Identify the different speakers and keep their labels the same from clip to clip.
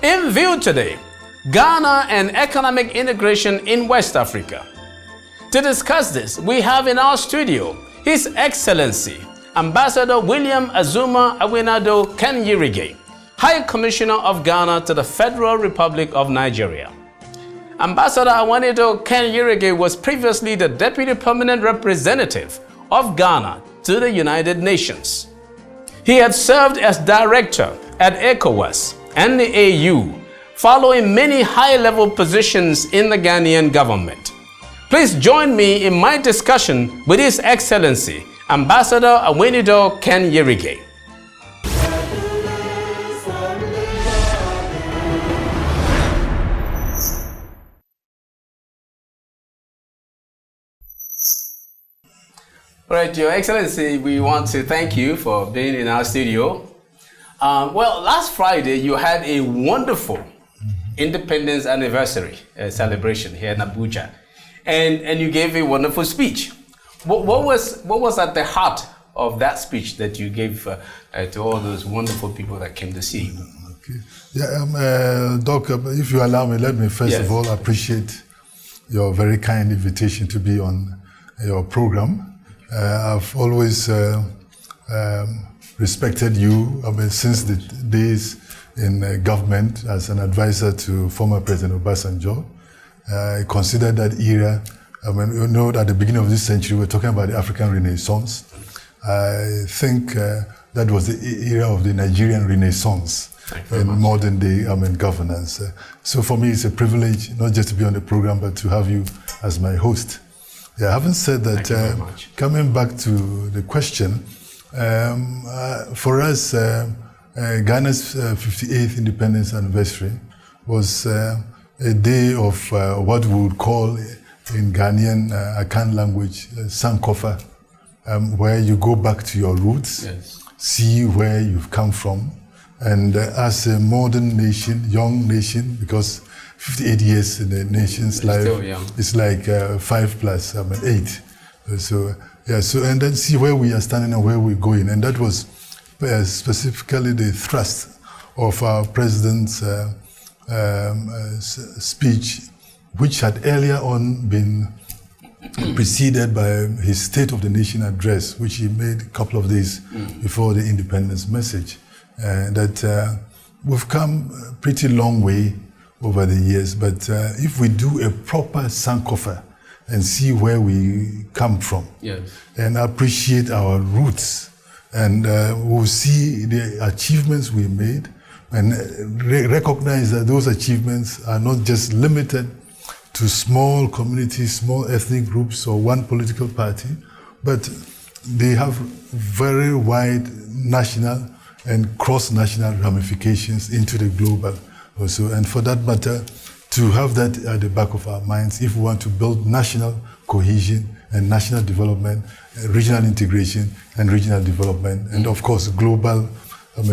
Speaker 1: In view today, Ghana and economic integration in West Africa. To discuss this, we have in our studio His Excellency Ambassador William Azumah Awinado Kenyirige, High Commissioner of Ghana to the Federal Republic of Nigeria. Ambassador Awinado Kenyirige was previously the Deputy Permanent Representative of Ghana to the United Nations. He had served as Director at ECOWAS and the AU, following many high-level positions in the Ghanaian government. Please join me in my discussion with His Excellency Ambassador Awinado Kenyirige. All right, Your Excellency, we want to thank you for being in our studio. Well, last Friday you had a wonderful Independence Anniversary celebration here in Abuja, and you gave a wonderful speech. What was at the heart of that speech that you gave to all those wonderful people that came to see you?
Speaker 2: Okay. Yeah, Doc, if you allow me, let me first of all appreciate your very kind invitation to be on your program. I've always respected you, since the days in government as an advisor to former President Obasanjo. I consider that era, you know, at the beginning of this century, we're talking about the African Renaissance. I think that was the era of the Nigerian Renaissance in modern day governance. So for me, it's a privilege not just to be on the program, but to have you as my host. Yeah, having said that, coming back to the question, for us, Ghana's 58th independence anniversary was a day of what we would call in Ghanaian Akan language, Sankofa, where you go back to your roots, see where you've come from, and as a modern nation, young nation, because 58 years in the nation's life, it's like 5 plus 8. So, yeah, so, and then see where we are standing and where we're going. And that was specifically the thrust of our president's speech, which had earlier on been preceded by his State of the Nation address, which he made a couple of days before the independence message. That we've come a pretty long way over the years, but if we do a proper Sankofa and see where we come from, and appreciate our roots, and we'll see the achievements we made, and recognize that those achievements are not just limited to small communities, small ethnic groups, or one political party, but they have very wide national and cross-national ramifications into the global also. And for that matter, to have that at the back of our minds, if we want to build national cohesion and national development, regional integration and regional development, and of course global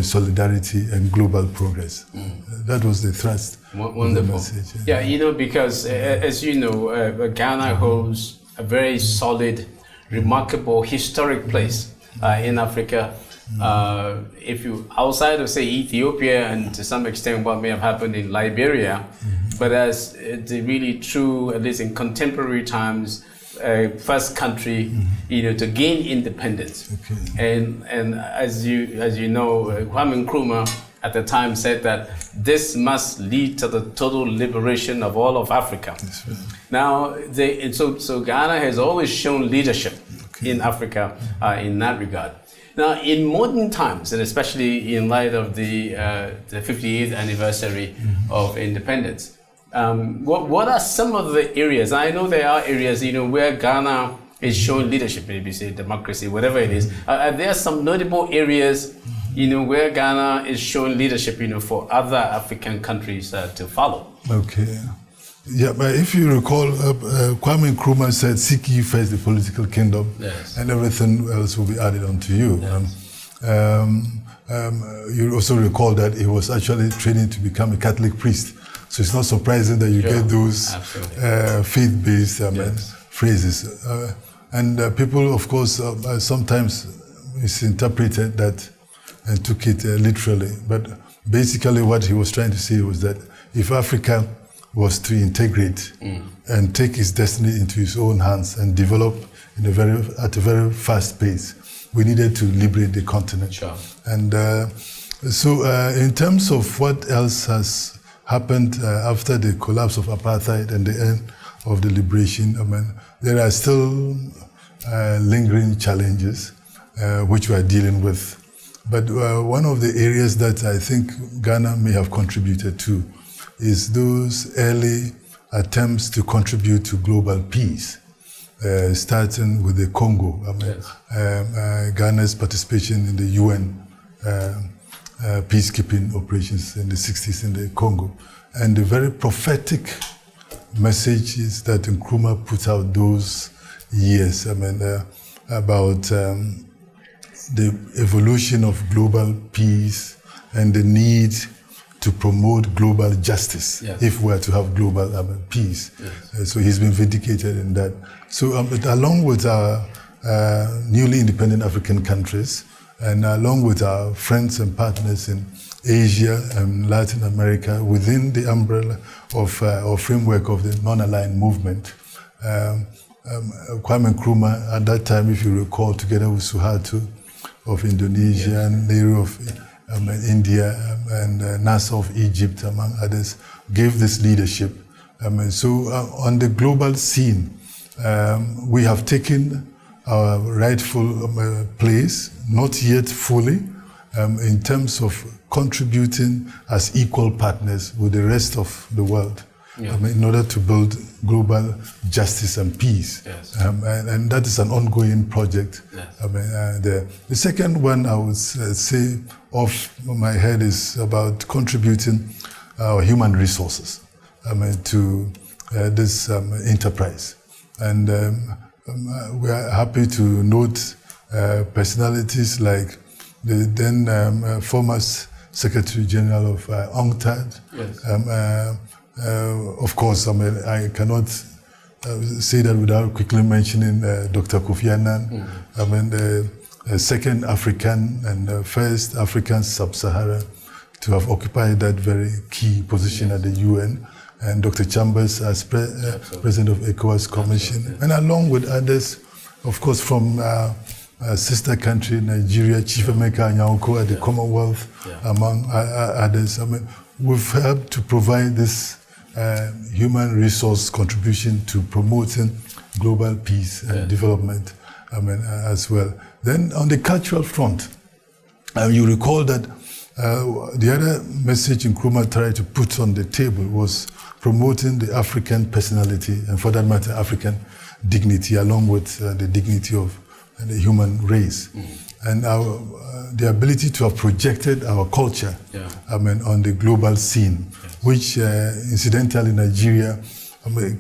Speaker 2: solidarity and global progress. That was the thrust.
Speaker 1: Wonderful.
Speaker 2: Of the message.
Speaker 1: Yeah, you know, because as you know, Ghana holds a very solid, remarkable, historic place in Africa. If you, outside of say Ethiopia and to some extent what may have happened in Liberia, but as the really true, at least in contemporary times, first country, you know, to gain independence. And as you know, Kwame Nkrumah at the time said that this must lead to the total liberation of all of Africa. Now, so Ghana has always shown leadership in Africa in that regard. Now, in modern times, and especially in light of the 58th anniversary of independence, what are some of the areas? I know there are areas, you know, where Ghana is showing leadership, maybe say democracy, whatever it is. Are there some notable areas, you know, where Ghana is showing leadership, you know, for other African countries to follow?
Speaker 2: Okay. Yeah, but if you recall, Kwame Nkrumah said, "Seek ye first the political kingdom, and everything else will be added unto you." You also recall that he was actually training to become a Catholic priest. So it's not surprising that you get those faith-based phrases. And people, of course, sometimes misinterpreted that and took it literally. But basically what he was trying to say was that if Africa was to integrate and take its destiny into its own hands and develop at a very fast pace, we needed to liberate the continent.
Speaker 1: Sure.
Speaker 2: And so in terms of what else has happened after the collapse of apartheid and the end of the liberation, I mean, there are still lingering challenges which we are dealing with. But one of the areas that I think Ghana may have contributed to is those early attempts to contribute to global peace, starting with the Congo. I mean, Ghana's participation in the UN peacekeeping operations in the 60s in the Congo. And the very prophetic messages that Nkrumah put out those years, I mean, about the evolution of global peace and the need to promote global justice if we are to have global peace. So he's been vindicated in that. So along with our newly independent African countries, and along with our friends and partners in Asia and Latin America, within the umbrella of or framework of the non-aligned movement, Kwame Nkrumah, at that time, if you recall, together with Suharto of Indonesia, and Nehru of India, and Nasser of Egypt, among others, gave this leadership. So on the global scene, we have taken our rightful place, not yet fully, in terms of contributing as equal partners with the rest of the world in order to build global justice and peace. And that is an ongoing project. The second one I would say off my head is about contributing our human resources to this enterprise. And we are happy to note personalities like the then former Secretary General of UNCTAD. Of course, I cannot say that without quickly mentioning Dr. Kofi Annan. The second African and first African sub-Saharan to have occupied that very key position at the UN. And Dr. Chambers as President of ECOWAS Commission, and along with others, of course, from sister country, Nigeria, Chief Emeka Anyauko at the Commonwealth, among others. We've helped to provide this human resource contribution to promoting global peace and development, as well. Then on the cultural front, you recall that the other message Nkrumah tried to put on the table was promoting the African personality, and for that matter, African dignity, along with the dignity of the human race. And the ability to have projected our culture on the global scene, which incidentally Nigeria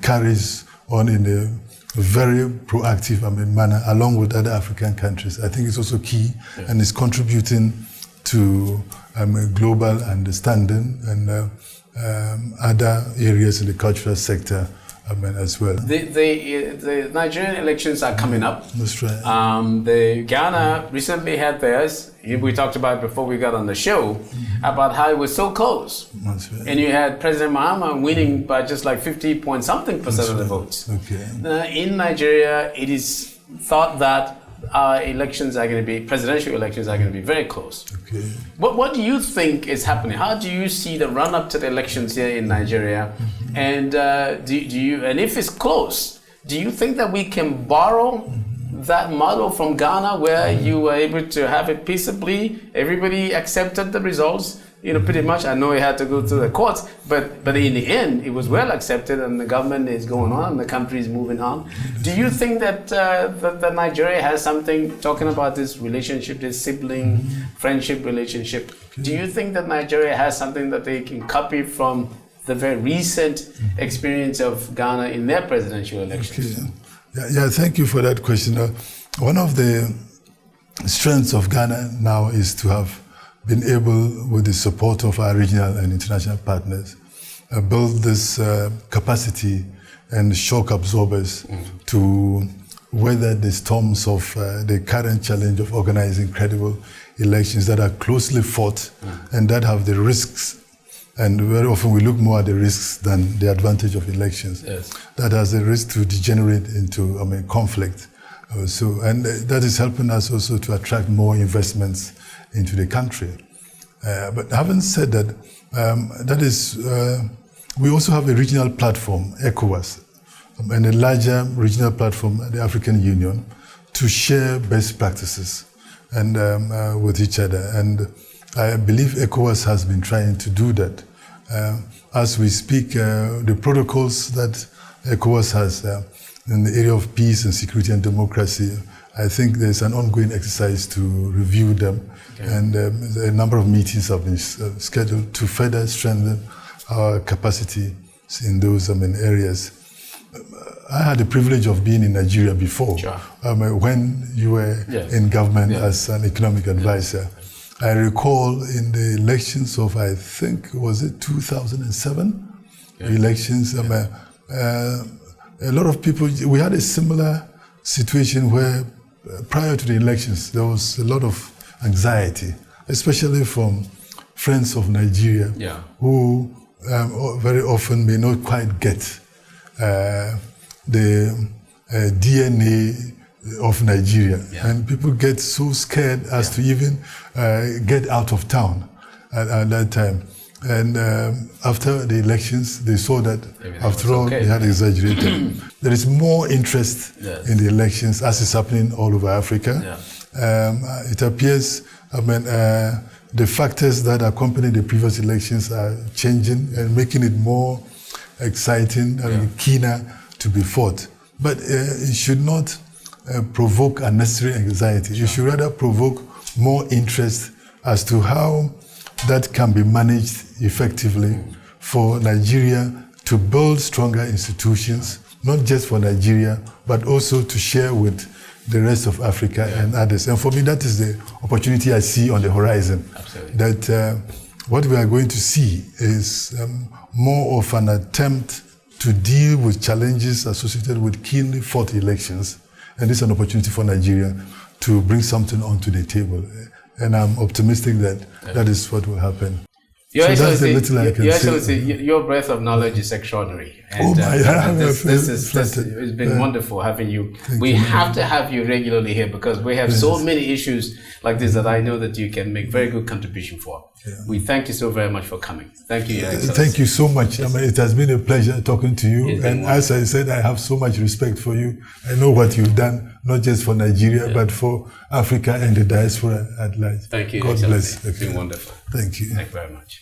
Speaker 2: carries on in a very proactive manner, along with other African countries. I think it's also key and is contributing to global understanding and other areas in the cultural sector as well.
Speaker 1: The Nigerian elections are coming up.
Speaker 2: That's right.
Speaker 1: The Ghana recently had theirs. We talked about before we got on the show about how it was so close.
Speaker 2: That's right.
Speaker 1: And you had President Mahama winning by just like 50-point-something% of the votes. In Nigeria, it is thought that our presidential elections are going to be very close. What do you think is happening? How do you see the run-up to the elections here in Nigeria? And do you, and if it's close, do you think that we can borrow that model from Ghana, where you were able to have it peaceably, everybody accepted the results? Pretty much. I know it had to go through the courts, but in the end, it was well accepted, and the government is going on, and the country is moving on. Do you think that that Nigeria has something, talking about this relationship, this sibling friendship relationship? Do you think that Nigeria has something that they can copy from the very recent experience of Ghana in their presidential elections?
Speaker 2: Thank you for that question. One of the strengths of Ghana now is to have been able, with the support of our regional and international partners, build this capacity and shock absorbers to weather the storms of the current challenge of organizing credible elections that are closely fought and that have the risks. And very often we look more at the risks than the advantage of elections.
Speaker 1: Yes.
Speaker 2: That has a risk to degenerate into conflict. And that is helping us also to attract more investments into the country. But having said that, we also have a regional platform, ECOWAS, and a larger regional platform, the African Union, to share best practices and with each other. And I believe ECOWAS has been trying to do that. As we speak, the protocols that ECOWAS has in the area of peace and security and democracy, I think there's an ongoing exercise to review them. Okay. And a number of meetings have been scheduled to further strengthen our capacity in those areas. I had the privilege of being in Nigeria before,
Speaker 1: sure.
Speaker 2: When you were in government as an economic advisor. I recall in the elections of, I think, was it 2007? Elections, a lot of people, we had a similar situation where prior to the elections, there was a lot of anxiety, especially from friends of Nigeria who very often may not quite get the DNA of Nigeria. And people get so scared as to even get out of town at that time. And after the elections, they saw that after all, they had exaggerated. There is more interest in the elections as is happening all over Africa. It appears, the factors that accompany the previous elections are changing and making it more exciting and keener to be fought. But it should not provoke unnecessary anxiety. It should rather provoke more interest as to how that can be managed effectively for Nigeria to build stronger institutions, not just for Nigeria, but also to share with the rest of Africa and others. And for me, that is the opportunity I see on the horizon.
Speaker 1: Absolutely.
Speaker 2: That what we are going to see is more of an attempt to deal with challenges associated with keenly fought elections. And this is an opportunity for Nigeria to bring something onto the table. And I'm optimistic that that is what will happen.
Speaker 1: Your Excellency, your breadth of knowledge is extraordinary. And it's been wonderful having you. We have to have you regularly here because we have so many issues like this that I know that you can make very good contribution for. We thank you so very much for coming. Thank you, Your Excellency.
Speaker 2: Thank you so much. It has been a pleasure talking to you. And as I said, I have so much respect for you. I know what you've done, not just for Nigeria, but for Africa and the diaspora at large.
Speaker 1: Thank you,
Speaker 2: God bless.
Speaker 1: It's been wonderful.
Speaker 2: Thank you.
Speaker 1: Thank you very much.